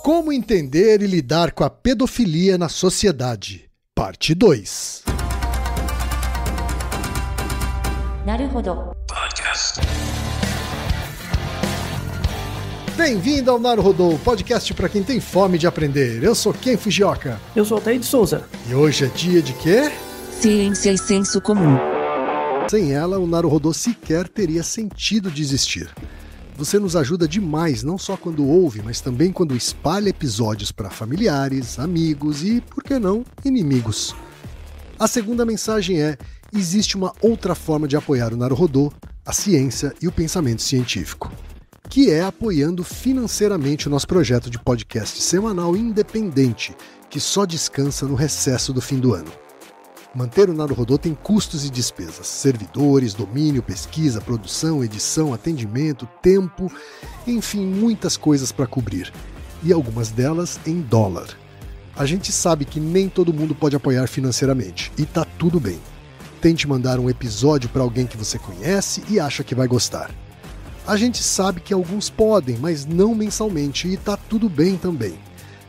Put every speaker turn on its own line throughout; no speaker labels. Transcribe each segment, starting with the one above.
Como entender e lidar com a pedofilia na sociedade? Parte 2.
Naruhodo.
Bem-vindo ao Naruhodo, podcast para quem tem fome de aprender. Eu sou Ken Fujioka.
Eu sou Altair de Souza.
E hoje é dia de quê?
Ciência e senso comum.
Sem ela, o Naruhodo sequer teria sentido de existir. Você nos ajuda demais, não só quando ouve, mas também quando espalha episódios para familiares, amigos e, por que não, inimigos. A segunda mensagem é: existe uma outra forma de apoiar o Naruhodo, a ciência e o pensamento científico, que é apoiando financeiramente o nosso projeto de podcast semanal independente, que só descansa no recesso do fim do ano. Manter o Naruhodo tem custos e despesas, servidores, domínio, pesquisa, produção, edição, atendimento, tempo, enfim, muitas coisas para cobrir. E algumas delas em dólar. A gente sabe que nem todo mundo pode apoiar financeiramente, e tá tudo bem. Tente mandar um episódio para alguém que você conhece e acha que vai gostar. A gente sabe que alguns podem, mas não mensalmente, e tá tudo bem também.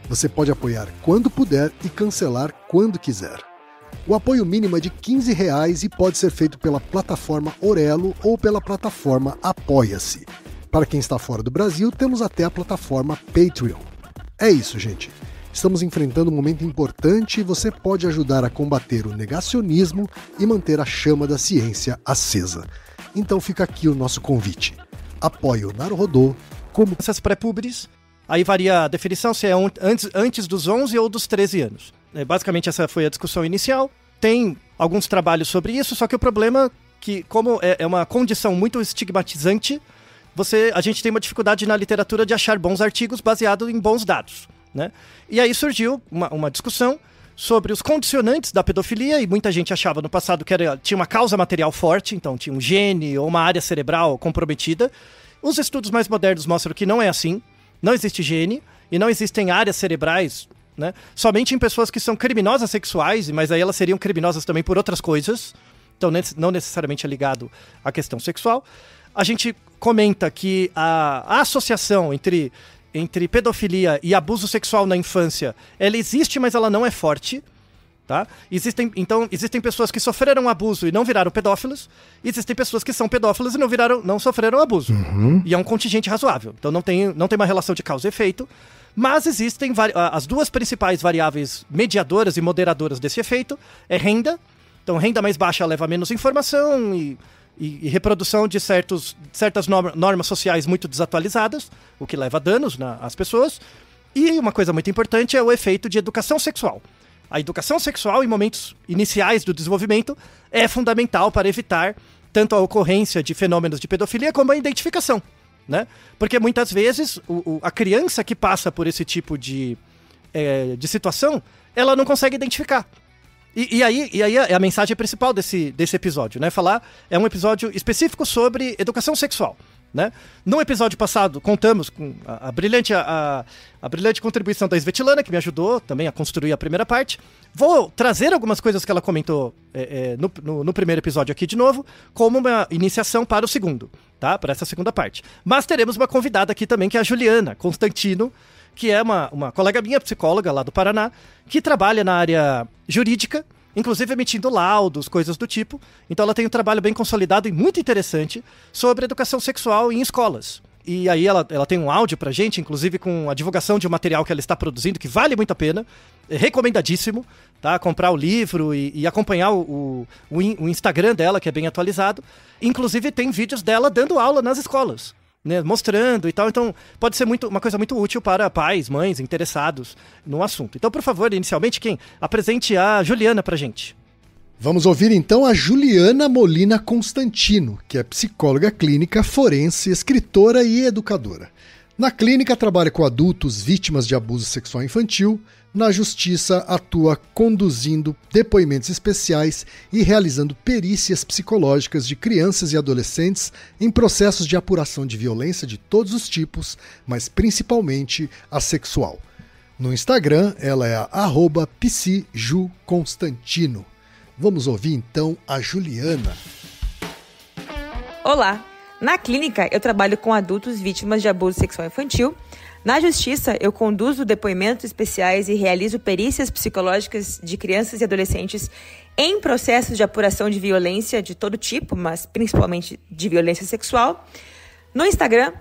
Você pode apoiar quando puder e cancelar quando quiser. O apoio mínimo é de R$15 e pode ser feito pela plataforma Orelo ou pela plataforma Apoia-se. Para quem está fora do Brasil, temos até a plataforma Patreon. É isso, gente. Estamos enfrentando um momento importante e você pode ajudar a combater o negacionismo e manter a chama da ciência acesa. Então fica aqui o nosso convite. Apoie o Naruhodo como...
Essas pré-pubres, aí varia a definição se é antes dos 11 ou dos 13 anos. Basicamente essa foi a discussão inicial. Tem alguns trabalhos sobre isso, só que o problema é que, como é uma condição muito estigmatizante, a gente tem uma dificuldade na literatura de achar bons artigos baseados em bons dados, né? E aí surgiu uma discussão sobre os condicionantes da pedofilia, e muita gente achava no passado que tinha uma causa material forte, então tinha um gene ou uma área cerebral comprometida. Os estudos mais modernos mostram que não é assim, não existe gene e não existem áreas cerebrais, né? Somente em pessoas que são criminosas sexuais, mas aí elas seriam criminosas também por outras coisas, então não necessariamente é ligado à questão sexual. A gente comenta que a associação entre pedofilia e abuso sexual na infância, ela existe, mas ela não é forte, tá? Existem pessoas que sofreram abuso e não viraram pedófilos, e existem pessoas que são pedófilos e não sofreram abuso. E é um contingente razoável, então não tem uma relação de causa e efeito. Mas existem as duas principais variáveis mediadoras e moderadoras desse efeito, é renda. Então, renda mais baixa leva a menos informação e reprodução de certas normas sociais muito desatualizadas, o que leva a danos às pessoas. E uma coisa muito importante é o efeito de educação sexual. A educação sexual, em momentos iniciais do desenvolvimento, é fundamental para evitar tanto a ocorrência de fenômenos de pedofilia como a identificação, né? Porque muitas vezes a criança que passa por esse tipo de situação, ela não consegue identificar. E aí é a mensagem principal desse episódio, né? É um episódio específico sobre educação sexual, né? No episódio passado, contamos com a brilhante contribuição da Svetlana, que me ajudou também a construir a primeira parte. Vou trazer algumas coisas que ela comentou no primeiro episódio aqui de novo, como uma iniciação para o segundo, tá? Para essa segunda parte. Mas teremos uma convidada aqui também, que é a Juliana Constantino, que é uma colega minha, psicóloga lá do Paraná, que trabalha na área jurídica, inclusive emitindo laudos, coisas do tipo. Então ela tem um trabalho bem consolidado e muito interessante sobre educação sexual em escolas. E aí ela tem um áudio pra gente, inclusive com a divulgação de um material que ela está produzindo, que vale muito a pena, é recomendadíssimo, tá? Comprar o livro e acompanhar o Instagram dela, que é bem atualizado. Inclusive tem vídeos dela dando aula nas escolas, né, mostrando e tal. Então pode ser uma coisa muito útil para pais, mães interessados no assunto. Então, por favor, inicialmente, quem apresente a Juliana pra gente.
Vamos ouvir então a Juliana Molina Constantino, que é psicóloga clínica, forense, escritora e educadora. Na clínica trabalha com adultos vítimas de abuso sexual infantil. Na justiça atua conduzindo depoimentos especiais e realizando perícias psicológicas de crianças e adolescentes em processos de apuração de violência de todos os tipos, mas principalmente a sexual. No Instagram, ela é a @psijuconstantino. Vamos ouvir então a Juliana.
Olá, Na clínica, eu trabalho com adultos vítimas de abuso sexual infantil. Na justiça, eu conduzo depoimentos especiais e realizo perícias psicológicas de crianças e adolescentes em processos de apuração de violência de todo tipo, mas principalmente de violência sexual. No Instagram,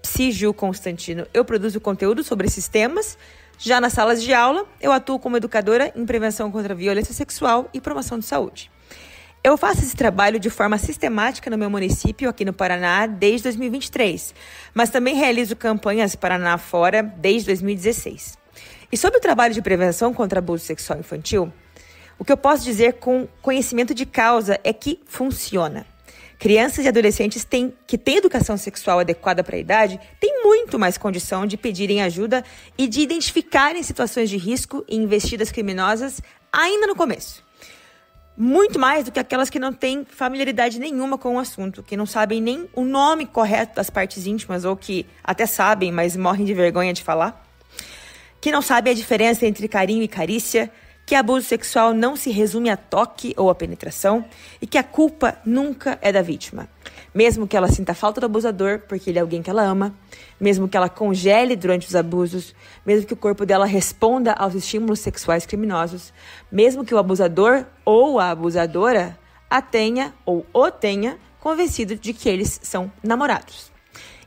@psijuconstantino, eu produzo conteúdo sobre esses temas. Já nas salas de aula, eu atuo como educadora em prevenção contra a violência sexual e promoção de saúde. Eu faço esse trabalho de forma sistemática no meu município, aqui no Paraná, desde 2023, mas também realizo campanhas Paraná Fora desde 2016. E sobre o trabalho de prevenção contra abuso sexual infantil, o que eu posso dizer com conhecimento de causa é que funciona. Crianças e adolescentes que têm educação sexual adequada para a idade têm muito mais condição de pedirem ajuda e de identificarem situações de risco e investidas criminosas ainda no começo. Muito mais do que aquelas que não têm familiaridade nenhuma com o assunto, que não sabem nem o nome correto das partes íntimas, ou que até sabem, mas morrem de vergonha de falar. Que não sabem a diferença entre carinho e carícia, que abuso sexual não se resume a toque ou a penetração, e que a culpa nunca é da vítima. Mesmo que ela sinta falta do abusador, porque ele é alguém que ela ama, mesmo que ela congele durante os abusos, mesmo que o corpo dela responda aos estímulos sexuais criminosos, mesmo que o abusador ou a abusadora a tenha ou o tenha convencido de que eles são namorados.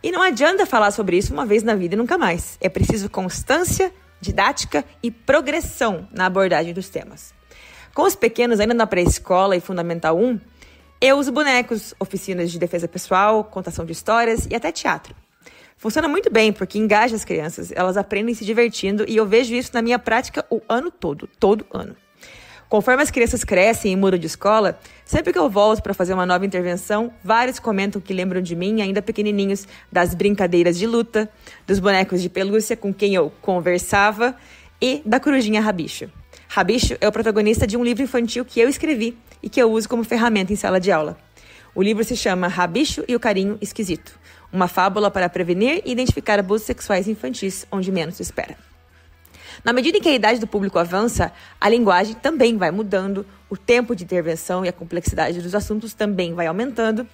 E não adianta falar sobre isso uma vez na vida e nunca mais. É preciso constância, didática e progressão na abordagem dos temas. Com os pequenos ainda na pré-escola e Fundamental 1, eu uso bonecos, oficinas de defesa pessoal, contação de histórias e até teatro. Funciona muito bem porque engaja as crianças, elas aprendem se divertindo e eu vejo isso na minha prática o ano todo ano. Conforme as crianças crescem e mudam de escola, sempre que eu volto para fazer uma nova intervenção, vários comentam que lembram de mim, ainda pequenininhos, das brincadeiras de luta, dos bonecos de pelúcia com quem eu conversava e da corujinha Rabicho. Rabicho é o protagonista de um livro infantil que eu escrevi e que eu uso como ferramenta em sala de aula. O livro se chama Rabicho e o Carinho Esquisito, uma fábula para prevenir e identificar abusos sexuais infantis onde menos se espera. Na medida em que a idade do público avança, a linguagem também vai mudando, o tempo de intervenção e a complexidade dos assuntos também vai aumentando,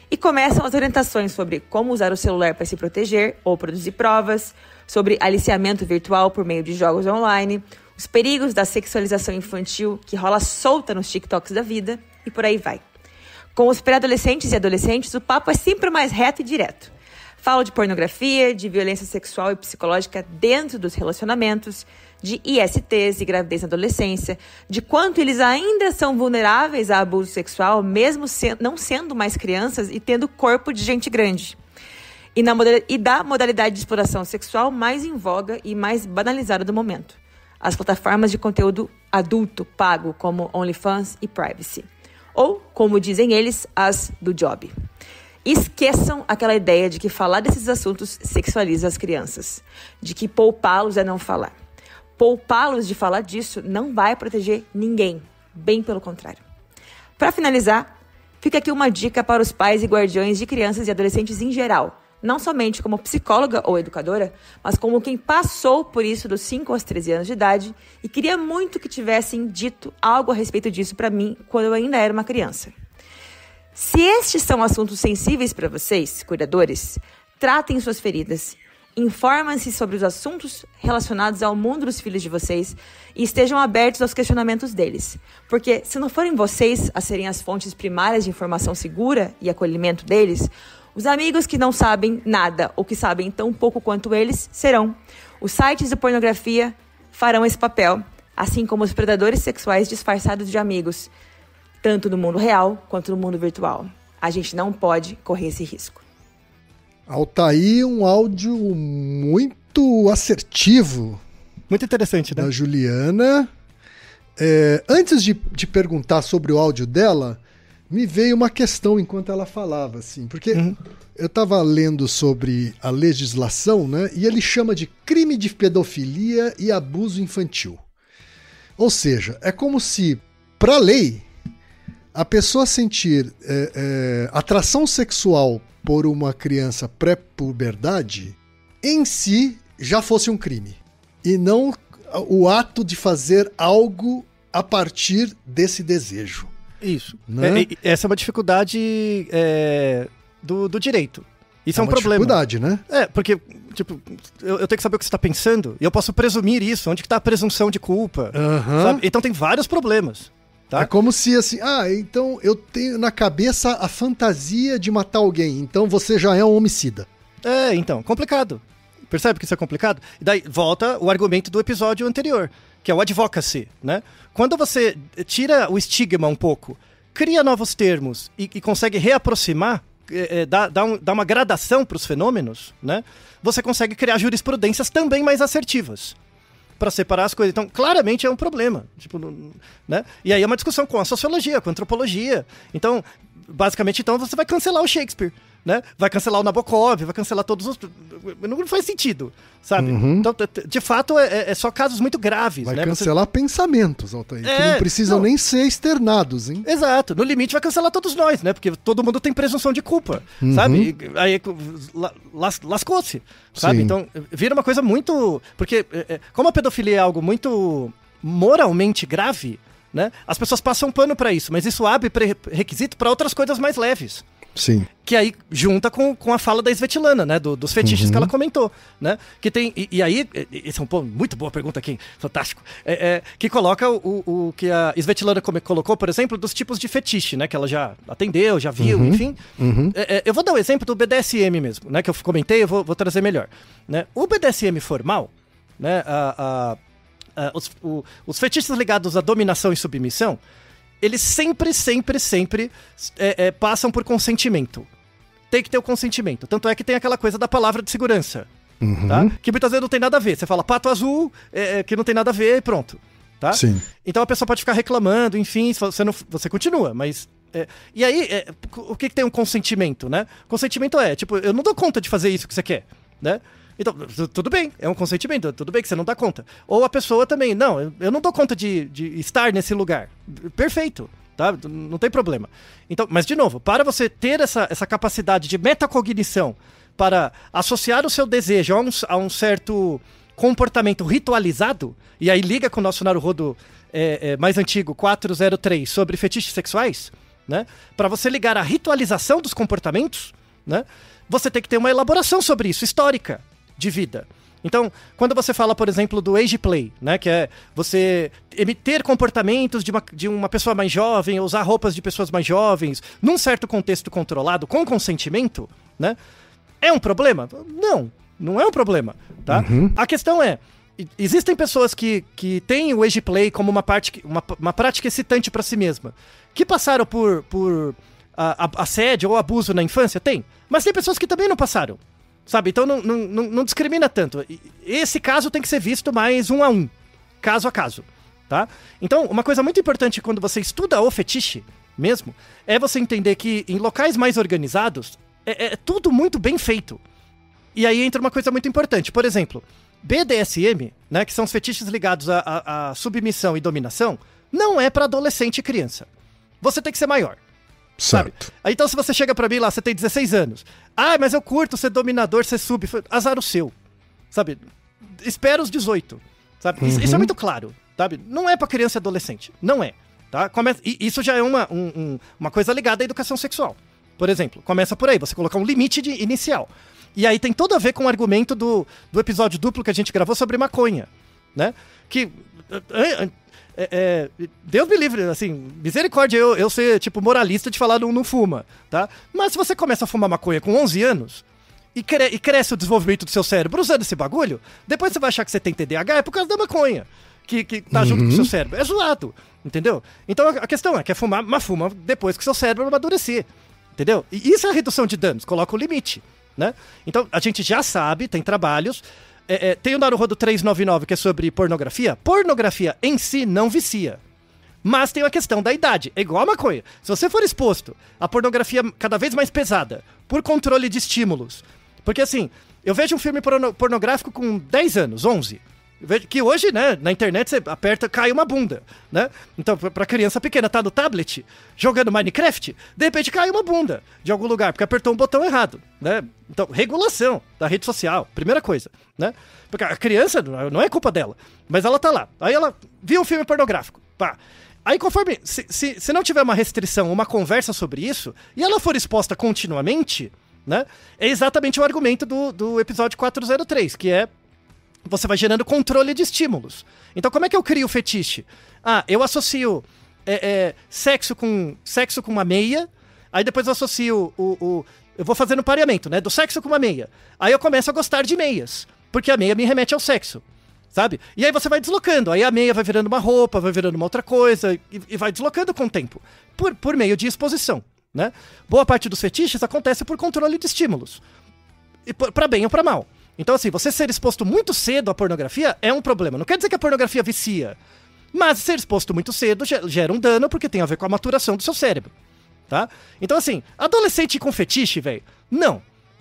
e começam as orientações sobre como usar o celular para se proteger ou produzir provas, sobre aliciamento virtual por meio de jogos online, os perigos da sexualização infantil que rola solta nos TikToks da vida, e por aí vai. Com os pré-adolescentes e adolescentes, o papo é sempre mais reto e direto. Falo de pornografia, de violência sexual e psicológica dentro dos relacionamentos, de ISTs e gravidez na adolescência, de quanto eles ainda são vulneráveis a abuso sexual, mesmo não sendo mais crianças e tendo corpo de gente grande. E da modalidade de exploração sexual mais em voga e mais banalizada do momento. As plataformas de conteúdo adulto pago, como OnlyFans e Privacy. Ou, como dizem eles, as do Job. Esqueçam aquela ideia de que falar desses assuntos sexualiza as crianças, de que poupá-los é não falar. Poupá-los de falar disso não vai proteger ninguém, bem pelo contrário. Para finalizar, fica aqui uma dica para os pais e guardiões de crianças e adolescentes em geral, não somente como psicóloga ou educadora, mas como quem passou por isso dos 5 aos 13 anos de idade e queria muito que tivessem dito algo a respeito disso para mim quando eu ainda era uma criança. Se estes são assuntos sensíveis para vocês, cuidadores, tratem suas feridas, informem-se sobre os assuntos relacionados ao mundo dos filhos de vocês e estejam abertos aos questionamentos deles. Porque se não forem vocês a serem as fontes primárias de informação segura e acolhimento deles, os amigos que não sabem nada ou que sabem tão pouco quanto eles serão. Os sites de pornografia farão esse papel, assim como os predadores sexuais disfarçados de amigos, tanto no mundo real quanto no mundo virtual. A gente não pode correr esse risco.
Altair, um áudio muito assertivo.
Muito interessante, né?
Da Juliana. Antes de perguntar sobre o áudio dela, me veio uma questão enquanto ela falava, assim, porque eu estava lendo sobre a legislação, né? E ele chama de crime de pedofilia e abuso infantil. Ou seja, é como se, para a lei, a pessoa sentir atração sexual por uma criança pré-puberdade, em si já fosse um crime. E não o ato de fazer algo a partir desse desejo.
Isso.
Né?
Essa é uma dificuldade do direito. Isso é um
uma
problema.
Dificuldade, né?
Porque, tipo, eu tenho que saber o que você está pensando e eu posso presumir isso. Onde que está a presunção de culpa? Sabe? Então tem vários problemas. Tá?
É como se assim, então eu tenho na cabeça a fantasia de matar alguém, então você já é um homicida.
Então, complicado. Percebe que isso é complicado? E daí volta o argumento do episódio anterior, que é o advocacy, né? Quando você tira o estigma um pouco, cria novos termos e consegue reaproximar, dá uma gradação para os fenômenos, né? Você consegue criar jurisprudências também mais assertivas para separar as coisas. Então, claramente é um problema. Tipo, né? E aí é uma discussão com a sociologia, com a antropologia. Então, basicamente, você vai cancelar o Shakespeare, né? Vai cancelar o Nabokov, vai cancelar todos os... Não faz sentido, sabe? Então, de fato, é só casos muito graves.
Vai
né?
cancelar pensamentos, Altair, que não precisam nem ser externados, hein?
Exato. No limite vai cancelar todos nós, né? Porque todo mundo tem presunção de culpa, sabe? E aí lascou-se, sabe?
Sim. Então,
vira uma coisa muito... Porque como a pedofilia é algo muito moralmente grave, né? As pessoas passam pano pra isso, mas isso abre requisito pra outras coisas mais leves.
Sim.
Que aí junta com a fala da Svetlana, né? Dos fetiches que ela comentou, né? Que tem... E aí, esse é um ponto, muito boa pergunta aqui, fantástico. Que coloca o que a Svetlana colocou, por exemplo, dos tipos de fetiche, né? Que ela já atendeu, já viu, enfim. Eu vou dar o exemplo do BDSM mesmo, né? Que eu comentei, eu vou trazer melhor. Né? O BDSM formal, né? Os fetiches ligados à dominação e submissão, eles sempre passam por consentimento. Tem que ter o consentimento. Tanto é que tem aquela coisa da palavra de segurança. Tá? Que muitas vezes não tem nada a ver. Você fala pato azul, que não tem nada a ver e pronto. Tá?
Sim.
Então a pessoa pode ficar reclamando, enfim, você continua, mas... e aí, o que tem um consentimento, né? Consentimento tipo, eu não dou conta de fazer isso que você quer, né? Então, tudo bem, é um consentimento, tudo bem que você não dá conta. Ou a pessoa também, não, eu não dou conta de estar nesse lugar. Perfeito, tá? Não tem problema. Então, mas, de novo, para você ter essa capacidade de metacognição para associar o seu desejo a um certo comportamento ritualizado, e aí liga com o nosso Naruhodo mais antigo, 403, sobre fetiches sexuais, né? Para você ligar a ritualização dos comportamentos, né? Você tem que ter uma elaboração sobre isso, histórica, de vida. Então, quando você fala, por exemplo, do age play, né, que é você ter comportamentos de uma pessoa mais jovem, usar roupas de pessoas mais jovens, num certo contexto controlado, com consentimento, né, é um problema? Não é um problema, tá? A questão existem pessoas que têm o age play como uma prática excitante para si mesma, que passaram por assédio ou abuso na infância? Tem. Mas tem pessoas que também não passaram. Sabe? Então não discrimina tanto. Esse caso tem que ser visto mais 1 a 1, caso a caso, tá? Então, uma coisa muito importante quando você estuda o fetiche mesmo, é você entender que em locais mais organizados, é tudo muito bem feito. E aí entra uma coisa muito importante. Por exemplo, BDSM, né, que são os fetiches ligados à submissão e dominação, não é para adolescente e criança. Você tem que ser maior.
Certo.
Sabe? Então, se você chega pra mim lá, você tem 16 anos. Mas eu curto ser dominador, ser sub. Azar o seu. Sabe? Espera os 18. Sabe? Isso é muito claro. Sabe? Não é pra criança e adolescente. Não é. Tá? E isso já é uma coisa ligada à educação sexual. Por exemplo, começa por aí. Você colocar um limite inicial. E aí tem tudo a ver com o argumento do episódio duplo que a gente gravou sobre maconha. Né? Que... Deus me livre, assim, misericórdia eu ser, tipo, moralista de falar não fuma, tá? Mas se você começa a fumar maconha com 11 anos e cresce o desenvolvimento do seu cérebro usando esse bagulho, depois você vai achar que você tem TDAH, é por causa da maconha que tá junto com o seu cérebro. É zoado, entendeu? Então a questão quer fumar, mas fuma depois que o seu cérebro amadurecer, entendeu? E isso é a redução de danos, coloca o limite, né? Então a gente já sabe, tem trabalhos... tem o Naruhodo 399, que é sobre pornografia. Pornografia em si não vicia. Mas tem a questão da idade. É igual a maconha. Se você for exposto à pornografia cada vez mais pesada, por controle de estímulos... Porque assim, eu vejo um filme pornográfico com 10 anos, 11... Que hoje, né, na internet você aperta, cai uma bunda, né? Então, pra criança pequena tá no tablet, jogando Minecraft, de repente cai uma bunda de algum lugar, porque apertou um botão errado, né? Então, regulação da rede social, primeira coisa, né? Porque a criança, não é culpa dela, mas ela tá lá. Aí ela viu um filme pornográfico, pá. Aí conforme, se não tiver uma restrição, uma conversa sobre isso, e ela for exposta continuamente, né, é exatamente o argumento do episódio 403, que é, você vai gerando controle de estímulos. Então como é que eu crio o fetiche? Eu associo sexo com uma meia, aí depois eu associo eu vou fazendo pareamento, né, do sexo com uma meia. Aí eu começo a gostar de meias, porque a meia me remete ao sexo. Sabe? E aí você vai deslocando, aí a meia vai virando uma roupa, vai virando uma outra coisa, e vai deslocando com o tempo, por meio de exposição, né? Boa parte dos fetiches acontece por controle de estímulos, e pra bem ou pra mal. Então assim, você ser exposto muito cedo à pornografia é um problema. Não quer dizer que a pornografia vicia, mas ser exposto muito cedo gera um dano, porque tem a ver com a maturação do seu cérebro, tá? Então assim, adolescente com fetiche, velho, não.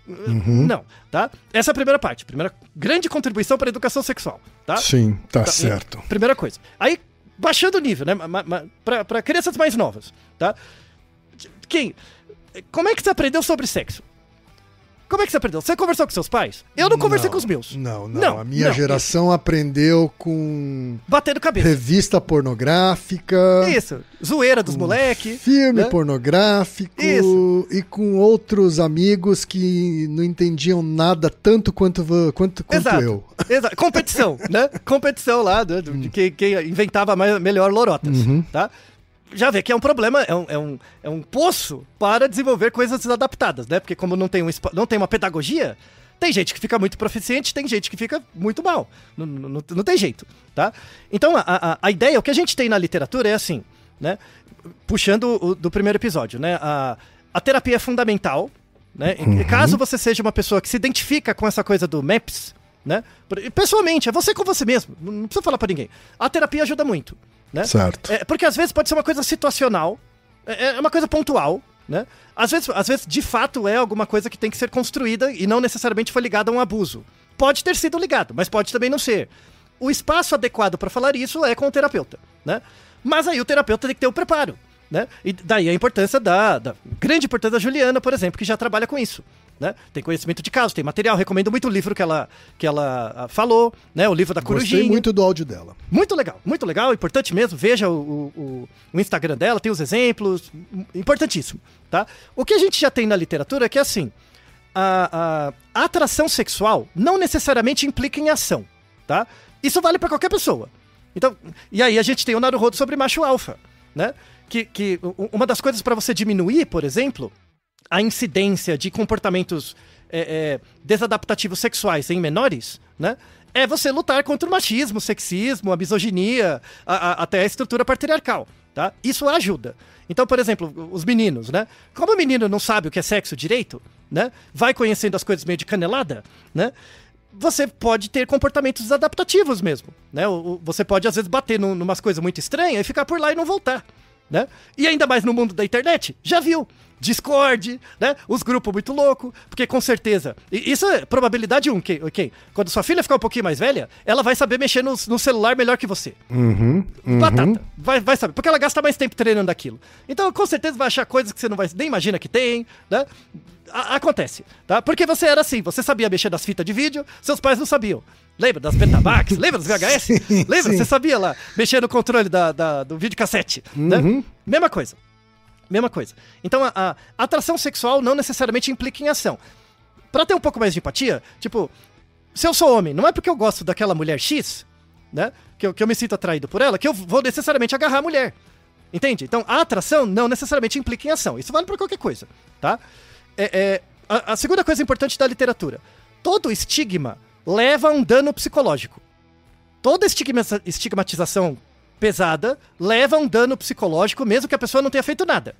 Não, tá? Essa é a primeira parte. Primeira grande contribuição para a educação sexual, tá?
Sim, tá certo.
Primeira coisa. Aí, baixando o nível, né? Para crianças mais novas, tá? Como é que você aprendeu sobre sexo? Como é que você aprendeu? Você conversou com seus pais? Eu não conversei com os meus.
Não. A minha geração aprendeu com...
batendo cabeça.
Revista pornográfica.
Isso. Zoeira dos moleque.
Filme,
né?
pornográfico.
Isso.
E com outros amigos que não entendiam nada tanto quanto eu.
Exato. Competição, né? Competição lá de quem inventava melhor lorotas, tá? Já vê que é um problema, é um poço para desenvolver coisas desadaptadas, né? Porque como não tem uma pedagogia, tem gente que fica muito proficiente, tem gente que fica muito mal. Não tem jeito, tá? Então, a ideia, o que a gente tem na literatura é assim, né? Puxando do primeiro episódio, né? A terapia é fundamental, né? Caso você seja uma pessoa que se identifica com essa coisa do MAPS, né? Pessoalmente, é você com você mesmo, não precisa falar pra ninguém. A terapia ajuda muito. Né?
Certo.
Porque às vezes pode ser uma coisa situacional, é uma coisa pontual, né? Às vezes, de fato, é alguma coisa que tem que ser construída e não necessariamente foi ligada a um abuso. Pode ter sido ligado, mas pode também não ser. O espaço adequado para falar isso é com o terapeuta, né? Mas aí o terapeuta tem que ter o preparo, né? E daí a importância da grande importância da Juliana, por exemplo, que já trabalha com isso. Né? Tem conhecimento de caso, tem material, recomendo muito o livro que ela falou, né? O livro da Corujinha.
Gostei muito do áudio dela.
Muito legal, importante mesmo, veja o Instagram dela, tem os exemplos, importantíssimo, tá? O que a gente já tem na literatura é que assim, a atração sexual não necessariamente implica em ação, tá? Isso vale pra qualquer pessoa. Então, e aí a gente tem o Naruhodo sobre macho alfa, né? Que uma das coisas pra você diminuir, por exemplo, a incidência de comportamentos desadaptativos sexuais em menores, né, é você lutar contra o machismo, o sexismo, a misoginia, até a estrutura patriarcal, tá? Isso ajuda. Então, por exemplo, os meninos, né? Como o menino não sabe o que é sexo direito, né, vai conhecendo as coisas meio de canelada, né, você pode ter comportamentos desadaptativos mesmo, né? Você pode, às vezes, bater numas coisas muito estranhas e ficar por lá e não voltar, né? E ainda mais no mundo da internet, já viu? Discord, né? Os grupos muito loucos, porque com certeza, e isso é probabilidade 1, ok? Quando sua filha ficar um pouquinho mais velha, ela vai saber mexer no celular melhor que você. Batata, vai saber, porque ela gasta mais tempo treinando aquilo. Então, com certeza vai achar coisas que você não vai nem imagina que tem, né? Acontece, tá? Porque você era assim, você sabia mexer nas fitas de vídeo, seus pais não sabiam. Lembra das Betamax? Lembra dos VHS?
Sim,
lembra?
sim.
Você sabia lá, mexer no controle do videocassete, né? Mesma coisa. Então, a atração sexual não necessariamente implica em ação. Pra ter um pouco mais de empatia, tipo, se eu sou homem, não é porque eu gosto daquela mulher X, né, que eu me sinto atraído por ela, que eu vou necessariamente agarrar a mulher. Entende? Então, a atração não necessariamente implica em ação. Isso vale pra qualquer coisa, tá? A segunda coisa importante da literatura. Todo estigma leva a um dano psicológico. Toda estigmatização pesada leva a um dano psicológico, mesmo que a pessoa não tenha feito nada.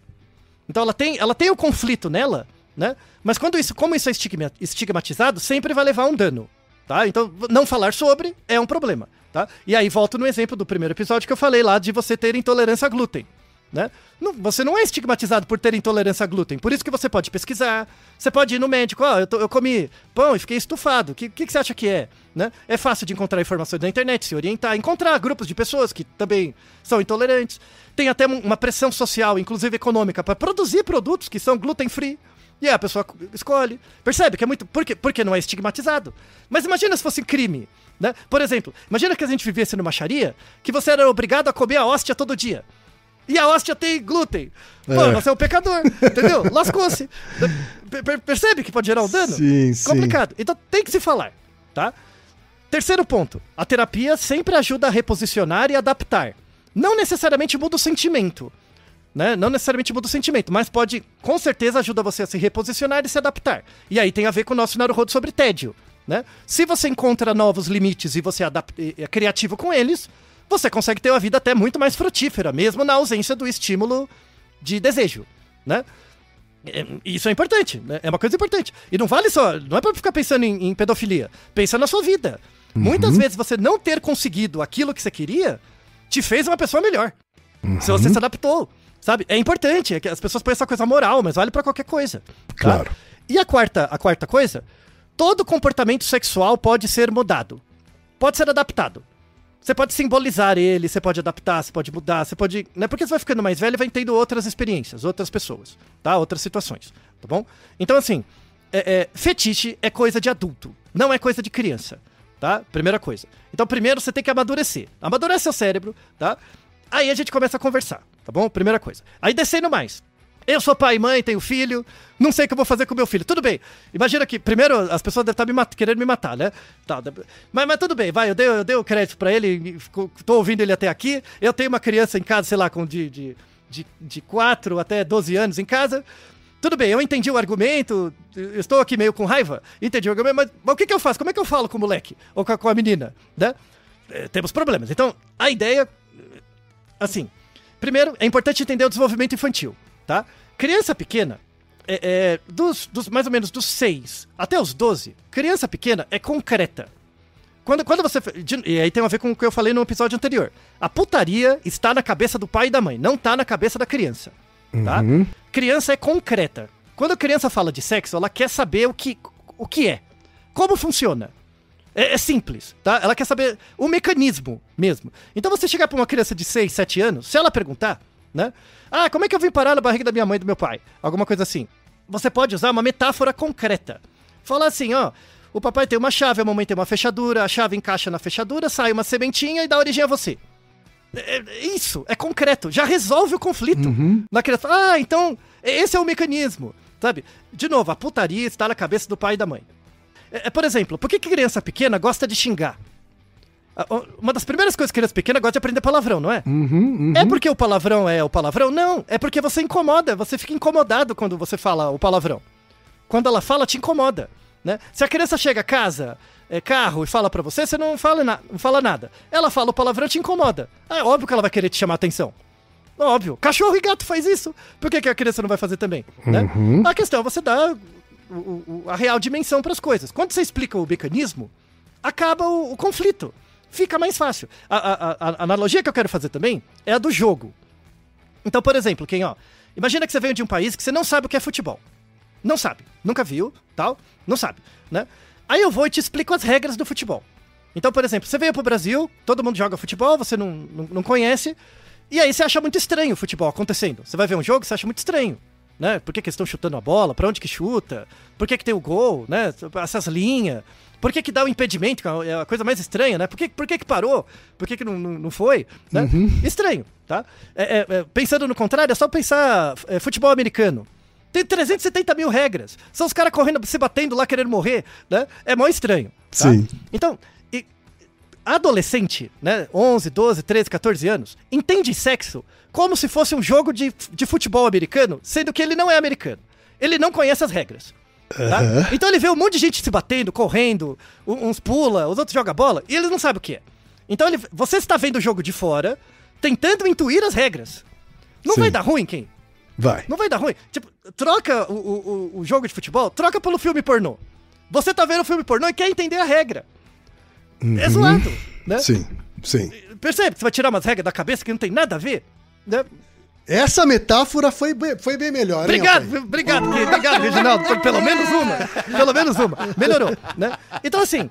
Então ela tem o conflito nela, né? Mas como isso é estigmatizado, sempre vai levar a um dano, tá? Então não falar sobre é um problema, tá? E aí volto no exemplo do primeiro episódio que eu falei lá de você ter intolerância a glúten, né? Você não é estigmatizado por ter intolerância a glúten, por isso que você pode pesquisar, você pode ir no médico, eu comi pão e fiquei estufado, o que você acha que é? Né? É fácil de encontrar informações na internet, se orientar, encontrar grupos de pessoas que também são intolerantes, tem até uma pressão social, inclusive econômica, para produzir produtos que são gluten-free, e aí a pessoa escolhe, percebe que é muito, porque não é estigmatizado, mas imagina se fosse crime, né? Por exemplo, imagina que a gente vivesse numa xaria, que você era obrigado a comer a hóstia todo dia. E a hóstia tem glúten. Pô, você é um pecador, entendeu? Lascou-se. Percebe que pode gerar um dano?
Sim,
complicado. Então tem que se falar, tá? Terceiro ponto. A terapia sempre ajuda a reposicionar e adaptar. Não necessariamente muda o sentimento, né? Não necessariamente muda o sentimento, mas pode, com certeza, ajuda você a se reposicionar e se adaptar. E aí tem a ver com o nosso Naruhodo sobre tédio, né? Se você encontra novos limites e você é criativo com eles, você consegue ter uma vida até muito mais frutífera, mesmo na ausência do estímulo de desejo, né? Isso é importante, né? É uma coisa importante. E não vale só, não é pra ficar pensando em pedofilia. Pensa na sua vida. Muitas vezes você não ter conseguido aquilo que você queria te fez uma pessoa melhor. Se você se adaptou, sabe? É importante, é que as pessoas põem essa coisa moral, mas vale pra qualquer coisa. Tá?
Claro.
E a quarta coisa, todo comportamento sexual pode ser mudado. Pode ser adaptado. Você pode simbolizar ele, você pode adaptar, você pode mudar, você pode... Né? Porque você vai ficando mais velho e vai tendo outras experiências, outras pessoas, tá? Outras situações, tá bom? Então, assim, fetiche é coisa de adulto, não é coisa de criança, tá? Primeira coisa. Então, primeiro você tem que amadurecer. Amadurece seu cérebro, tá? Aí a gente começa a conversar, tá bom? Primeira coisa. Aí descendo mais. Eu sou pai e mãe, tenho filho, não sei o que eu vou fazer com meu filho. Tudo bem. Imagina que, primeiro, as pessoas devem estar querendo me matar, né? Tá, mas tudo bem, vai, eu dei o crédito pra ele, tô ouvindo ele até aqui. Eu tenho uma criança em casa, sei lá, de 4 até 12 anos em casa. Tudo bem, eu entendi o argumento, eu estou aqui meio com raiva, entendi o argumento, mas o que eu faço? Como é que eu falo com o moleque? Ou com a menina, né? Temos problemas. Então, a ideia, assim, primeiro, é importante entender o desenvolvimento infantil. Tá? Criança pequena, mais ou menos dos 6 até os 12, criança pequena é concreta. Quando você... E aí tem a ver com o que eu falei no episódio anterior. A putaria está na cabeça do pai e da mãe, não está na cabeça da criança. Tá? Criança é concreta. Quando a criança fala de sexo, ela quer saber o que é. Como funciona. É simples, tá? Ela quer saber o mecanismo mesmo. Então você chegar pra uma criança de 6, 7 anos, se ela perguntar, né? Ah, como é que eu vim parar na barriga da minha mãe e do meu pai? Alguma coisa assim. Você pode usar uma metáfora concreta. Falar assim, ó, o papai tem uma chave, a mamãe tem uma fechadura, a chave encaixa na fechadura, sai uma sementinha e dá origem a você. Isso, é concreto, já resolve o conflito. Na criança, então, esse é o mecanismo, sabe? De novo, a putaria está na cabeça do pai e da mãe. Por exemplo, por que criança pequena gosta de xingar? Uma das primeiras coisas que criança pequena gosta de aprender palavrão, não é? É porque o palavrão é o palavrão? Não, é porque você incomoda, você fica incomodado quando você fala o palavrão. Quando ela fala, te incomoda, né? Se a criança chega a casa, carro, e fala pra você, você não fala nada. Ela fala o palavrão, te incomoda. É óbvio que ela vai querer te chamar a atenção. Óbvio. Cachorro e gato faz isso. Por que a criança não vai fazer também? Né? A questão é você dar a real dimensão pras coisas. Quando você explica o mecanismo, acaba o conflito. Fica mais fácil. A analogia que eu quero fazer também é a do jogo. Então, por exemplo, imagina que você veio de um país que você não sabe o que é futebol. Não sabe. Nunca viu, tal. Não sabe, né? Aí eu vou e te explico as regras do futebol. Então, por exemplo, você veio pro Brasil, todo mundo joga futebol, você não conhece, e aí você acha muito estranho o futebol acontecendo. Você vai ver um jogo, você acha muito estranho, né? Por que eles estão chutando a bola? Pra onde que chuta? Por que tem o gol, né? Essas linhas... Por que dá o impedimento? É a coisa mais estranha, né? Por que parou? Por que não foi? Né? Estranho, tá? Pensando no contrário, é só pensar futebol americano. Tem 370 mil regras. São os caras correndo, se batendo lá, querendo morrer, né? É mó estranho, tá?
Sim.
Então, adolescente, né? 11, 12, 13, 14 anos, entende sexo como se fosse um jogo de futebol americano, sendo que ele não é americano. Ele não conhece as regras. Tá? Então ele vê um monte de gente se batendo, correndo, uns pula, os outros jogam bola, e ele não sabe o que é. Então você está vendo o jogo de fora, tentando intuir as regras. Não vai dar ruim, quem?
Vai.
Não vai dar ruim. Tipo, troca o jogo de futebol, troca pelo filme pornô. Você tá vendo o filme pornô e quer entender a regra. É zoado, né?
Sim.
Percebe que você vai tirar umas regras da cabeça que não tem nada a ver, né?
Essa metáfora foi bem melhor,
Obrigado, Reginaldo. Pelo menos uma. Melhorou, né? Então, assim,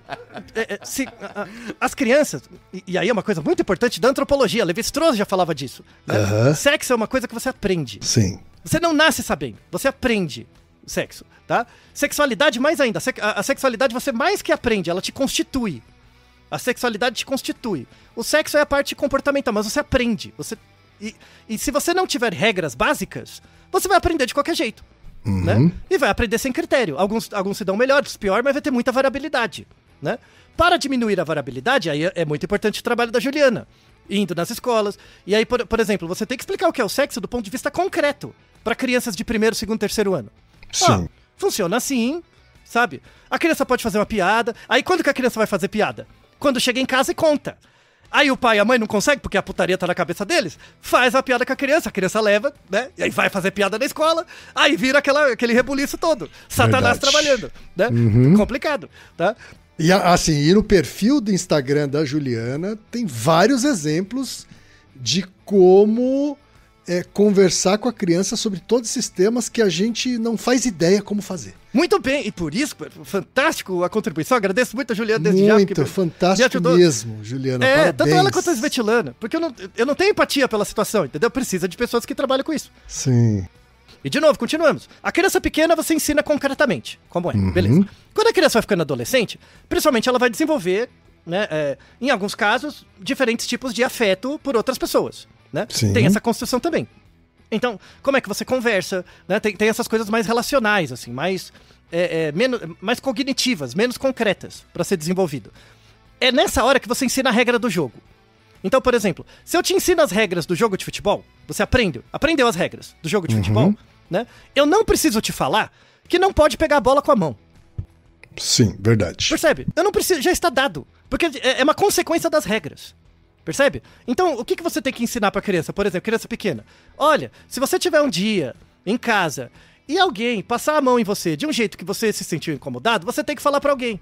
as crianças... E aí é uma coisa muito importante da antropologia. Levi-Strauss já falava disso. Né? Sexo é uma coisa que você aprende.
Sim.
Você não nasce sabendo. Você aprende sexo, tá? Sexualidade mais ainda. A sexualidade você mais que aprende, ela te constitui. A sexualidade te constitui. O sexo é a parte comportamental, mas você aprende. Você E se você não tiver regras básicas, você vai aprender de qualquer jeito. Né? E vai aprender sem critério. Alguns se dão melhor, outros pior, mas vai ter muita variabilidade. Né? Para diminuir a variabilidade, aí é muito importante o trabalho da Juliana, indo nas escolas. E aí, por exemplo, você tem que explicar o que é o sexo do ponto de vista concreto para crianças de primeiro, segundo, terceiro ano.
Sim.
Funciona assim, sabe? A criança pode fazer uma piada. Aí quando que a criança vai fazer piada? Quando chega em casa e conta. Aí o pai e a mãe não conseguem, porque a putaria tá na cabeça deles, faz a piada com a criança leva, né? E aí vai fazer piada na escola, aí vira aquele rebuliço todo. Satanás trabalhando, né? Complicado, tá?
E assim, e no perfil do Instagram da Juliana tem vários exemplos de como conversar com a criança sobre todos esses temas que a gente não faz ideia como fazer.
Muito bem, e por isso, fantástico a contribuição, agradeço muito a Juliana desde já.
Muito, fantástico mesmo, Juliana, parabéns.
Tanto ela quanto a Svetlana, porque eu não tenho empatia pela situação, entendeu? Precisa de pessoas que trabalham com isso.
Sim.
E de novo, continuamos. A criança pequena você ensina concretamente, como é, beleza. Quando a criança vai ficando adolescente, principalmente ela vai desenvolver, né, em alguns casos, diferentes tipos de afeto por outras pessoas. Né? Tem essa construção também. Então, como é que você conversa? Né? Tem essas coisas mais relacionais, assim, mais cognitivas, menos concretas para ser desenvolvido. É nessa hora que você ensina a regra do jogo. Então, por exemplo, se eu te ensino as regras do jogo de futebol, você aprendeu as regras do jogo de futebol, né? Eu não preciso te falar que não pode pegar a bola com a mão.
Sim, verdade.
Percebe? Eu não preciso, já está dado. Porque é uma consequência das regras. Percebe? Então, o que você tem que ensinar pra criança? Por exemplo, criança pequena. Olha, se você tiver um dia em casa e alguém passar a mão em você de um jeito que você se sentiu incomodado, você tem que falar pra alguém.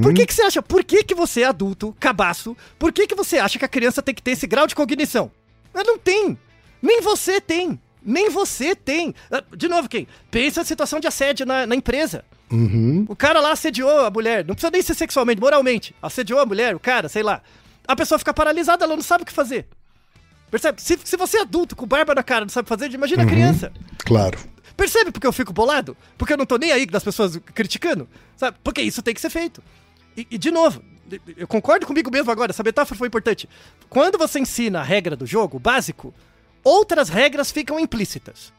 Por que você acha? Por que você é adulto, cabaço? Por que você acha que a criança tem que ter esse grau de cognição? Ela não tem. Nem você tem. Nem você tem. De novo, quem? Pensa na situação de assédio na empresa. O cara lá assediou a mulher. Não precisa nem ser sexualmente, moralmente. Assediou a mulher, o cara, sei lá. A pessoa fica paralisada, ela não sabe o que fazer. Percebe? Se você é adulto, com barba na cara, não sabe fazer, imagina a criança.
Claro.
Percebe porque eu fico bolado? Porque eu não tô nem aí das pessoas criticando? Sabe? Porque isso tem que ser feito. E de novo, eu concordo comigo mesmo agora, essa metáfora foi importante. Quando você ensina a regra do jogo, o básico, outras regras ficam implícitas.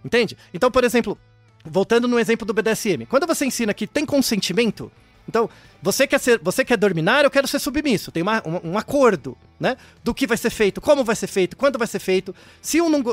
Entende? Então, por exemplo, voltando no exemplo do BDSM, quando você ensina que tem consentimento, então, você quer dominar, eu quero ser submisso. Tem um acordo, né? Do que vai ser feito, como vai ser feito, quando vai ser feito. Se um não...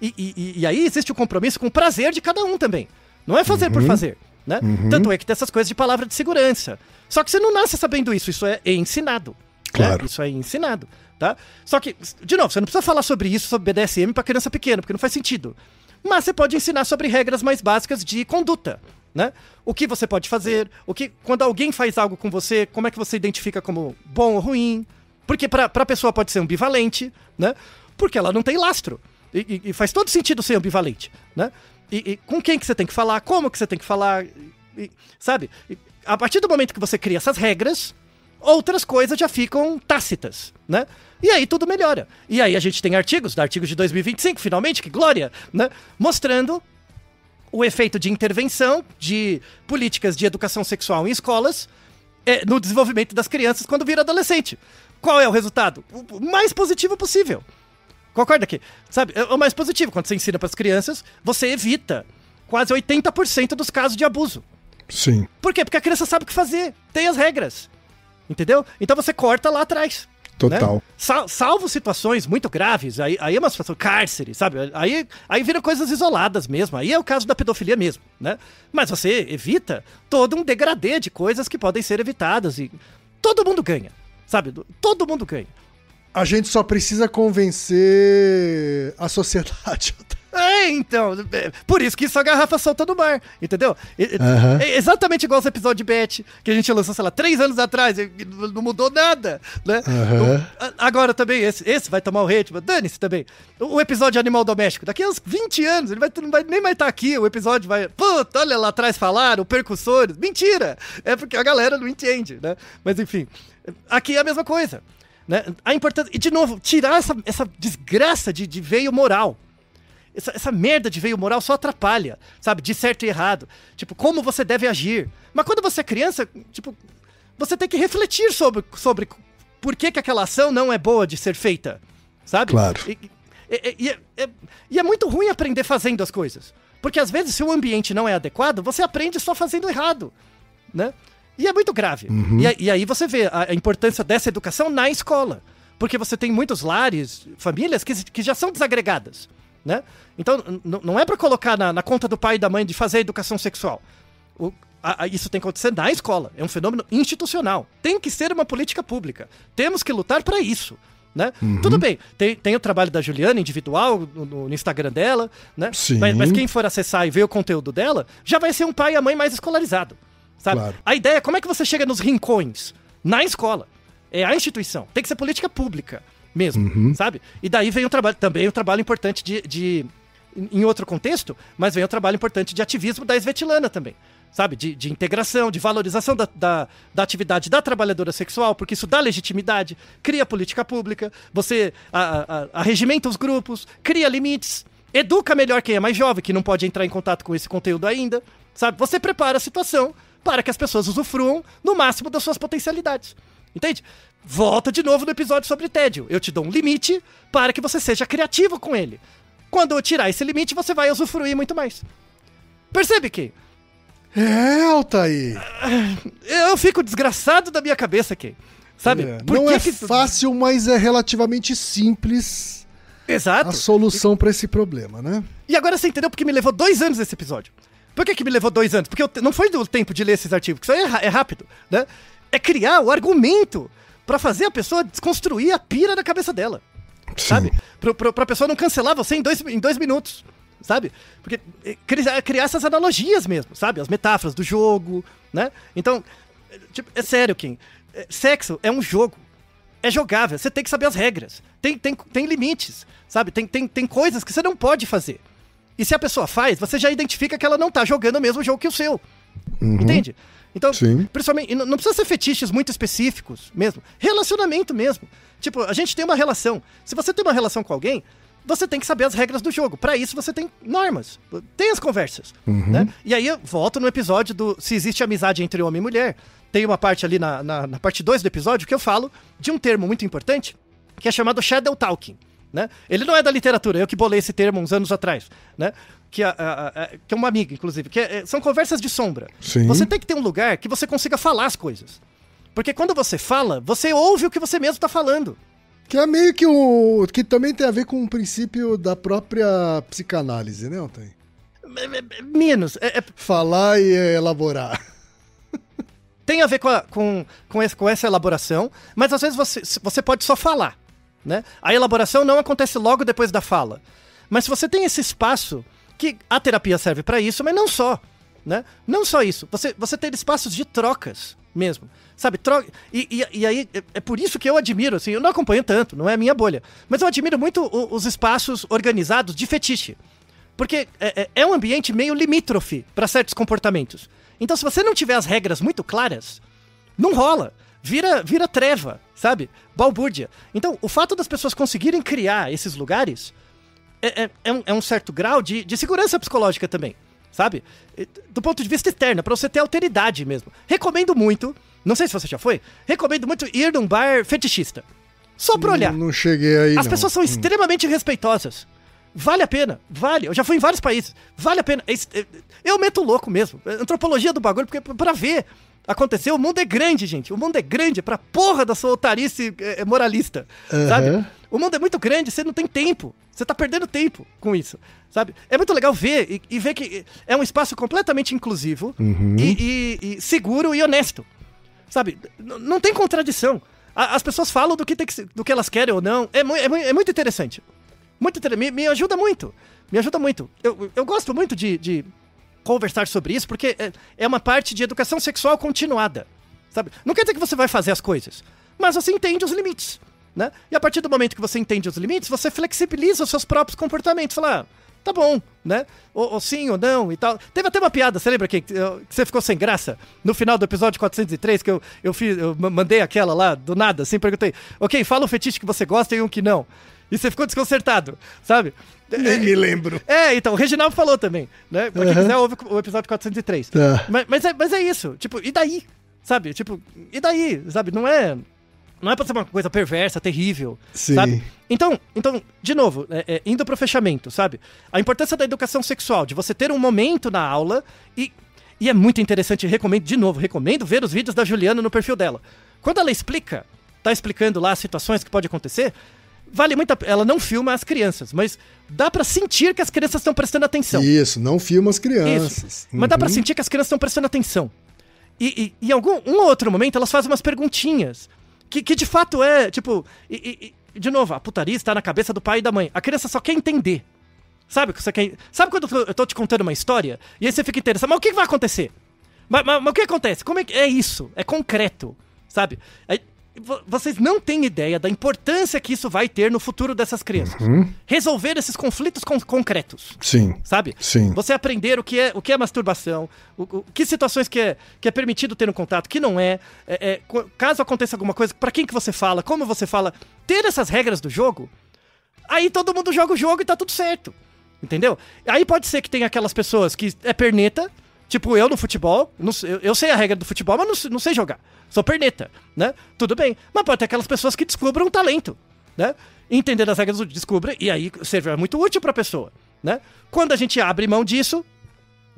E aí existe o compromisso com o prazer de cada um também. Não é fazer por fazer, né? Tanto é que tem essas coisas de palavra de segurança. Só que você não nasce sabendo isso é ensinado.
Claro.
Né? Isso é ensinado, tá? Só que, de novo, você não precisa falar sobre isso, sobre BDSM pra criança pequena, porque não faz sentido. Mas você pode ensinar sobre regras mais básicas de conduta. Né? O que você pode fazer, quando alguém faz algo com você, como é que você identifica como bom ou ruim, porque pra pessoa pode ser ambivalente, né? Porque ela não tem lastro, e faz todo sentido ser ambivalente, né? E com quem que você tem que falar, como que você tem que falar, sabe? A partir do momento que você cria essas regras, outras coisas já ficam tácitas, né? E aí tudo melhora, e aí a gente tem artigos de 2025, finalmente, que glória, né? Mostrando o efeito de intervenção de políticas de educação sexual em escolas no desenvolvimento das crianças quando vira adolescente. Qual é o resultado? O mais positivo possível. Concorda aqui? Sabe, é o mais positivo. Quando você ensina para as crianças, você evita quase 80% dos casos de abuso.
Sim.
Por quê? Porque a criança sabe o que fazer. Tem as regras. Entendeu? Então você corta lá atrás.
Total.
Né? Salvo situações muito graves, aí é uma situação cárcere, sabe? Aí vira coisas isoladas mesmo, aí é o caso da pedofilia mesmo, né? Mas você evita todo um degradê de coisas que podem ser evitadas e todo mundo ganha, sabe? Todo mundo ganha.
A gente só precisa convencer a sociedade.
Então, por isso que isso é a garrafa solta no mar, entendeu? É exatamente igual aos episódios de Beth, que a gente lançou, sei lá, 3 anos atrás, e não mudou nada, né? Agora também, esse vai tomar o hate, mas dane-se também. O episódio de Animal Doméstico, daqui a uns 20 anos, ele não vai nem mais estar aqui, o episódio vai... Puta, olha lá atrás falaram, percussores, mentira! É porque a galera não entende, né? Mas enfim, aqui é a mesma coisa, né? A importância... E de novo, tirar essa desgraça de veio moral. Essa merda de veio moral só atrapalha, sabe? De certo e errado. Tipo, como você deve agir. Mas quando você é criança, tipo, você tem que refletir sobre por que aquela ação não é boa de ser feita, sabe?
Claro.
E é muito ruim aprender fazendo as coisas. Porque às vezes, se o ambiente não é adequado, você aprende só fazendo errado, né? E é muito grave. E aí você vê a importância dessa educação na escola. Porque você tem muitos lares, famílias que já são desagregadas, né? Então, não é para colocar na conta do pai e da mãe de fazer a educação sexual. Isso tem que acontecer na escola. É um fenômeno institucional. Tem que ser uma política pública. Temos que lutar para isso, né? Tudo bem, tem o trabalho da Juliana individual no Instagram dela, né? Mas quem for acessar e ver o conteúdo dela já vai ser um pai e a mãe mais escolarizados, sabe? Claro. A ideia é como é que você chega nos rincões na escola. É a instituição. Tem que ser política pública mesmo, sabe? E daí vem também o trabalho importante em outro contexto, mas vem o trabalho importante de ativismo da Svetlana também. Sabe, de integração, de valorização da atividade da trabalhadora sexual, porque isso dá legitimidade, cria política pública, você arregimenta os grupos, cria limites, educa melhor quem é mais jovem, que não pode entrar em contato com esse conteúdo ainda, sabe? Você prepara a situação para que as pessoas usufruam no máximo das suas potencialidades, entende? Volta de novo no episódio sobre tédio. Eu te dou um limite para que você seja criativo com ele. Quando eu tirar esse limite, você vai usufruir muito mais. Percebe que...
Altair.
Eu fico desgraçado da minha cabeça aqui, sabe?
Não é fácil, mas é relativamente simples.
Exato.
A solução para esse problema, né?
E agora você entendeu porque me levou 2 anos esse episódio. Por que me levou 2 anos? Porque não foi do tempo de ler esses artigos, porque isso aí é rápido, né? É criar o argumento pra fazer a pessoa desconstruir a pira da cabeça dela, sabe? Pra pessoa não cancelar você em 2 minutos. Sabe? Porque criar essas analogias mesmo, sabe? As metáforas do jogo, né? Então, tipo, é sério, Kim. Sexo é um jogo. É jogável. Você tem que saber as regras. Tem limites, sabe? Tem coisas que você não pode fazer. E se a pessoa faz, você já identifica que ela não tá jogando o mesmo jogo que o seu. Entende? Então, principalmente, não precisa ser fetiches muito específicos mesmo. Relacionamento mesmo. Tipo, a gente tem uma relação. Se você tem uma relação com alguém, você tem que saber as regras do jogo. Pra isso você tem normas, tem as conversas, né? E aí eu volto no episódio do se existe amizade entre homem e mulher. Tem uma parte ali na parte 2 do episódio que eu falo de um termo muito importante que é chamado shadow talking, né? Ele não é da literatura, eu que bolei esse termo uns anos atrás, né? Que é uma amiga, inclusive, são conversas de sombra. Você tem que ter um lugar que você consiga falar as coisas, porque quando você fala, você ouve o que você mesmo tá falando.
Que é meio que que também tem a ver com o princípio da própria psicanálise, né, Altair?
Menos.
Falar e elaborar.
Tem a ver com essa elaboração, mas às vezes você pode só falar, né? A elaboração não acontece logo depois da fala. Mas se você tem esse espaço, que a terapia serve para isso, mas não só, né? Não só isso. Você tem espaços de trocas mesmo. Sabe, e aí, é por isso que eu admiro, assim, eu não acompanho tanto, não é a minha bolha, mas eu admiro muito os espaços organizados de fetiche. Porque é um ambiente meio limítrofe para certos comportamentos. Então, se você não tiver as regras muito claras, não rola. Vira treva, sabe? Balbúrdia. Então, o fato das pessoas conseguirem criar esses lugares é um certo grau de segurança psicológica também, sabe? Do ponto de vista externo, para você ter alteridade mesmo. Recomendo muito. Não sei se você já foi. Recomendo muito ir num bar fetichista. Só pra olhar.
Não cheguei aí,
As pessoas são extremamente respeitosas. Vale a pena. Vale. Eu já fui em vários países. Vale a pena. Eu meto louco mesmo. Antropologia do bagulho, porque pra ver acontecer, o mundo é grande, gente. O mundo é grande pra porra da sua otarice moralista, sabe? O mundo é muito grande, você não tem tempo. Você tá perdendo tempo com isso, sabe? É muito legal ver e ver que é um espaço completamente inclusivo e seguro e honesto. Sabe, não tem contradição. As pessoas falam do que elas querem ou não. É muito interessante. Me ajuda muito. Me ajuda muito. Eu gosto muito de conversar sobre isso, porque é uma parte de educação sexual continuada. Sabe? Não quer dizer que você vai fazer as coisas, mas você entende os limites, né? E a partir do momento que você entende os limites, você flexibiliza os seus próprios comportamentos. Fala, tá bom, né? Ou sim ou não e tal. Teve até uma piada, você lembra que você ficou sem graça? No final do episódio 403, que eu mandei aquela lá, do nada, assim, perguntei, ok, fala um fetiche que você gosta e um que não. E você ficou desconcertado, sabe?
Nem me lembro.
Então, o Reginaldo falou também, né? Pra quem quiser, ouve o episódio 403. Tá. Mas é isso, tipo, e daí? Sabe? Tipo, e daí? Sabe? Não é... Não é pra ser uma coisa perversa, terrível,
Sim.
sabe? Então, de novo, indo pro fechamento, sabe? A importância da educação sexual, de você ter um momento na aula e é muito interessante, recomendo ver os vídeos da Juliana no perfil dela. Quando ela tá explicando lá as situações que pode acontecer, vale muito ela não filma as crianças, mas dá pra sentir que as crianças estão prestando atenção.
Isso, não filma as crianças.
Isso. Mas dá pra sentir que as crianças estão prestando atenção. E em um ou outro momento elas fazem umas perguntinhas que de fato tipo... de novo, a putaria está na cabeça do pai e da mãe. A criança só quer entender. Sabe quando eu tô te contando uma história e aí você fica interessado, mas o que vai acontecer? Mas o que acontece? Como é isso? É concreto, sabe? Vocês não têm ideia da importância que isso vai ter no futuro dessas crianças. Resolver esses conflitos concretos.
Sim.
Sabe?
Sim.
Você aprender o que é masturbação, que situações que é permitido ter um contato, que não é, caso aconteça alguma coisa, pra quem que você fala, como você fala, ter essas regras do jogo, aí todo mundo joga o jogo e tá tudo certo. Entendeu? Aí pode ser que tenha aquelas pessoas que é perneta, tipo eu no futebol, eu sei a regra do futebol, mas não sei jogar. Sou perneta, né? Tudo bem. Mas pode ter aquelas pessoas que descubram um talento, né? Entendendo as regras, descubra, e aí serve muito útil pra pessoa, né? Quando a gente abre mão disso,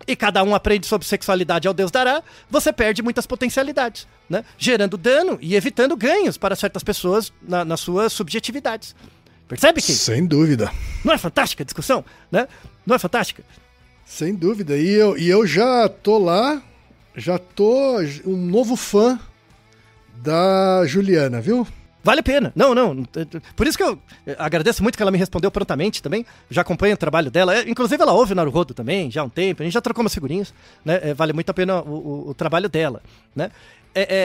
e cada um aprende sobre sexualidade ao Deus dará, você perde muitas potencialidades, né? Gerando dano e evitando ganhos para certas pessoas nas suas subjetividades. Percebe, Kim?
Sem dúvida.
Não é fantástica a discussão, né? Não é fantástica?
Sem dúvida. E eu já tô lá, já tô um novo fã da Juliana, viu?
Vale a pena. Não. Por isso que eu agradeço muito que ela me respondeu prontamente também. Já acompanho o trabalho dela. Inclusive, ela ouve o Naruhodo também, já há um tempo. A gente já trocou umas figurinhas, né? Vale muito a pena o trabalho dela, né?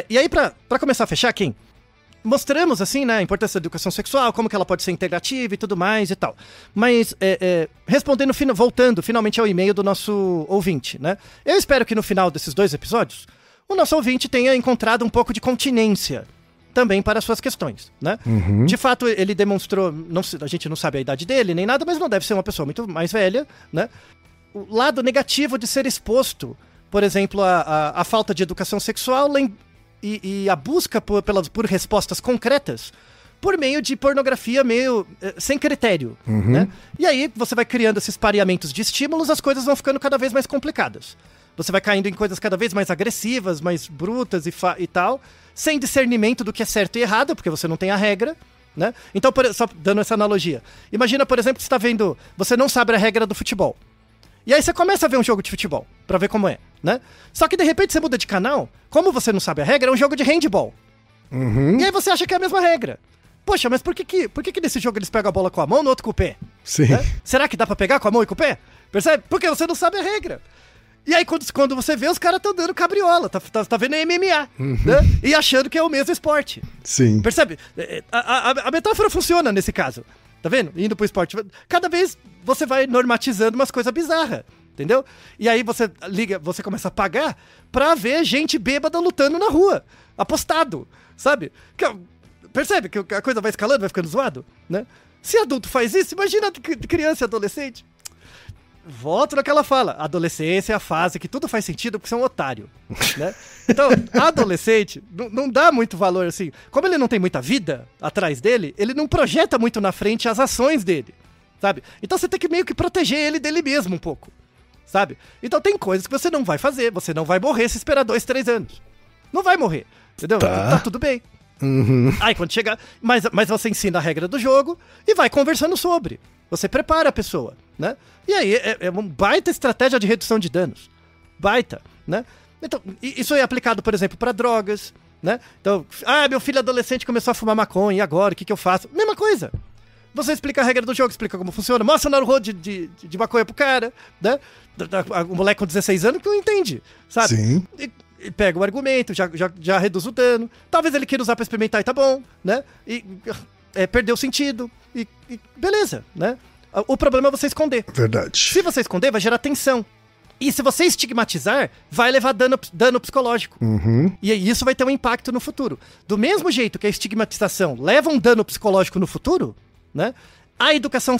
E aí, pra começar a fechar, Kim, mostramos, assim, né, a importância da educação sexual, como que ela pode ser integrativa e tudo mais e tal. Mas, respondendo, voltando finalmente ao e-mail do nosso ouvinte, né? Eu espero que no final desses 2 episódios, o nosso ouvinte tenha encontrado um pouco de continência também para as suas questões, né? De fato, ele demonstrou, a gente não sabe a idade dele nem nada, mas não deve ser uma pessoa muito mais velha, né? O lado negativo de ser exposto, por exemplo, a falta de educação sexual e a busca por respostas concretas por meio de pornografia meio sem critério, né? E aí você vai criando esses pareamentos de estímulos, as coisas vão ficando cada vez mais complicadas. Você vai caindo em coisas cada vez mais agressivas, mais brutas e tal, sem discernimento do que é certo e errado, porque você não tem a regra, né? Então, só dando essa analogia. Imagina, por exemplo, que você não sabe a regra do futebol. E aí você começa a ver um jogo de futebol, pra ver como é, né? Só que de repente você muda de canal, como você não sabe a regra, é um jogo de handball. E aí você acha que é a mesma regra. Poxa, mas por que nesse jogo eles pegam a bola com a mão, no outro com o pé?
Sim.
Né? Será que dá pra pegar com a mão e com o pé? Percebe? Porque você não sabe a regra. E aí, quando você vê, os caras estão dando cabriola, tá vendo MMA, né? E achando que é o mesmo esporte.
Sim.
Percebe? A metáfora funciona nesse caso. Tá vendo? Indo pro esporte. Cada vez você vai normatizando umas coisas bizarras, entendeu? E aí você começa a pagar pra ver gente bêbada lutando na rua, apostado, sabe? Percebe que a coisa vai escalando, vai ficando zoado, né? Se adulto faz isso, imagina criança e adolescente. Volto naquela fala, a adolescência é a fase que tudo faz sentido porque você é um otário, né? Então, adolescente não dá muito valor, assim. Como ele não tem muita vida atrás dele, ele não projeta muito na frente as ações dele, sabe? Então você tem que meio que proteger ele dele mesmo um pouco, sabe? Então tem coisas que você não vai fazer, você não vai morrer se esperar 2, 3 anos. Não vai morrer, entendeu? Tá tudo bem. Aí quando chegar, mas você ensina a regra do jogo e vai conversando sobre. Você prepara a pessoa, né? E aí é uma baita estratégia de redução de danos. Baita, né? Então, isso é aplicado, por exemplo, para drogas, né? Então, meu filho adolescente começou a fumar maconha, e agora, o que eu faço? Mesma coisa. Você explica a regra do jogo, explica como funciona, mostra o Naruhodo de maconha pro cara, né? O moleque com 16 anos que não entende, sabe?
Sim.
E pega o argumento, já reduz o dano. Talvez ele queira usar pra experimentar e tá bom, né? E perdeu o sentido. E beleza, né? O problema é você esconder.
Verdade.
Se você esconder, vai gerar tensão. E se você estigmatizar, vai levar dano psicológico. E isso vai ter um impacto no futuro. Do mesmo jeito que a estigmatização leva um dano psicológico no futuro, né? A educação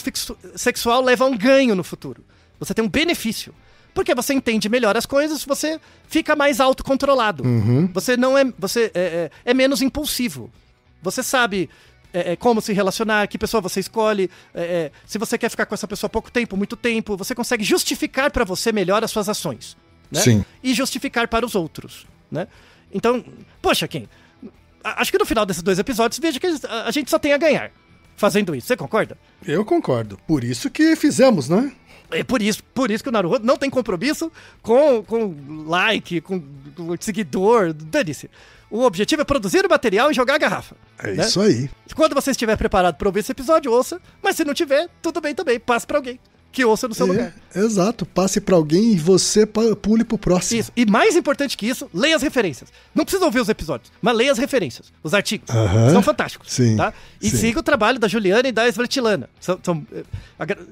sexual leva um ganho no futuro. Você tem um benefício. Porque você entende melhor as coisas, você fica mais autocontrolado. Você não é menos impulsivo. Você sabe como se relacionar, que pessoa você escolhe, se você quer ficar com essa pessoa pouco tempo, muito tempo, você consegue justificar para você melhor as suas ações, né?
Sim.
E justificar para os outros, né? Então, poxa, Ken, acho que no final desses 2 episódios, veja que a gente só tem a ganhar fazendo isso. Você concorda?
Eu concordo. Por isso que fizemos, né?
É por isso que o Naruhodo não tem compromisso com like, com seguidor, dane-se. O objetivo é produzir o material e jogar a garrafa.
É,
né?
Isso aí.
Quando você estiver preparado para ouvir esse episódio, ouça. Mas se não tiver, tudo bem também. Passe para alguém que ouça no seu lugar.
Exato. Passe para alguém e você pule pro próximo.
Isso. E mais importante que isso, leia as referências. Não precisa ouvir os episódios, mas leia as referências. Os artigos. São fantásticos.
Sim.
Tá? E
Sim.
siga o trabalho da Juliana e da Svetlana.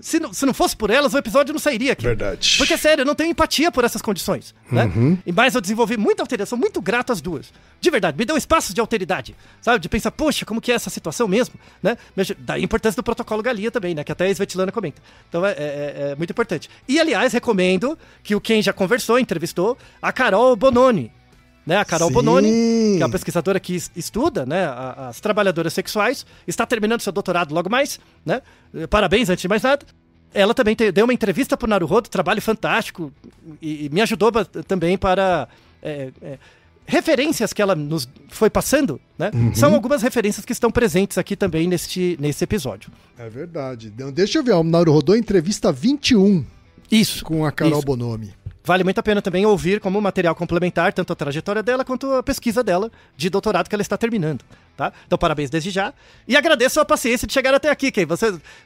Se não fosse por elas, o episódio não sairia aqui.
Verdade.
Porque, sério, eu não tenho empatia por essas condições. Né? E mais, eu desenvolvi muita alteridade. Sou muito grato às duas. De verdade, me deu espaços de alteridade. Sabe? De pensar, poxa, como que é essa situação mesmo? Né? Daí a importância do protocolo Galia também, né? Que até a Svetlana comenta. Então é muito importante. E, aliás, recomendo que o Ken já conversou, entrevistou a Carol Bononi. Né? A Carol Bononi, que é uma pesquisadora que estuda, né, as trabalhadoras sexuais, está terminando seu doutorado logo mais. Né? Parabéns, antes de mais nada. Ela também deu uma entrevista para o Naruhodo, trabalho fantástico, e me ajudou também para... referências que ela nos foi passando, né? São algumas referências que estão presentes aqui também nesse episódio.
É verdade. Então, deixa eu ver, o Naruhodo entrevista 21.
Isso.
Com a Carol
isso.
Bonomi.
Vale muito a pena também ouvir como material complementar tanto a trajetória dela quanto a pesquisa dela de doutorado que ela está terminando, tá? Então, parabéns desde já. E agradeço a paciência de chegar até aqui, Ken.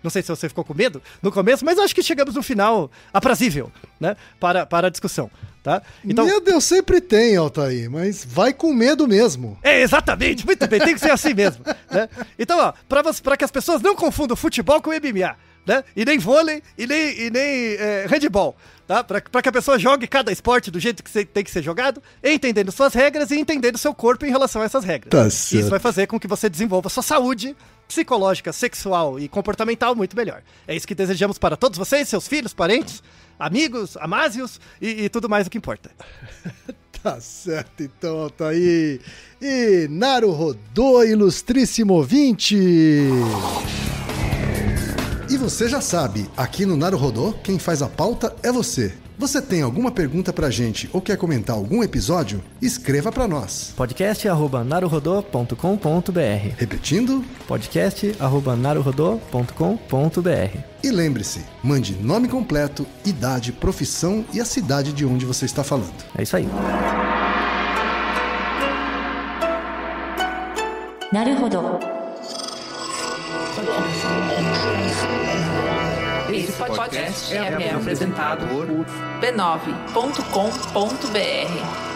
Não sei se você ficou com medo no começo, mas acho que chegamos no final aprazível, né? Para a discussão, tá? Então,
medo eu sempre tenho, Altair, mas vai com medo mesmo.
Exatamente, muito bem, tem que ser assim mesmo, né? Então, ó, para que as pessoas não confundam futebol com MMA, né? E nem vôlei, e nem handball, tá? Para que a pessoa jogue cada esporte do jeito que tem que ser jogado, entendendo suas regras e entendendo seu corpo em relação a essas regras.
Tá certo.
Isso vai fazer com que você desenvolva sua saúde psicológica, sexual e comportamental muito melhor. É isso que desejamos para todos vocês, seus filhos, parentes, amigos, amásios e tudo mais o que importa.
Tá certo, então, Altair. E Naruhodo, ilustríssimo ouvinte. E você já sabe, aqui no Naruhodo, quem faz a pauta é você. Você tem alguma pergunta pra gente ou quer comentar algum episódio? Escreva pra nós.
podcast@naruhodo.com.br.
Repetindo?
podcast@naruhodo.com.br.
E lembre-se, mande nome completo, idade, profissão e a cidade de onde você está falando.
É isso aí.
Naruhodo.
Esse podcast é apresentado por b9.com.br.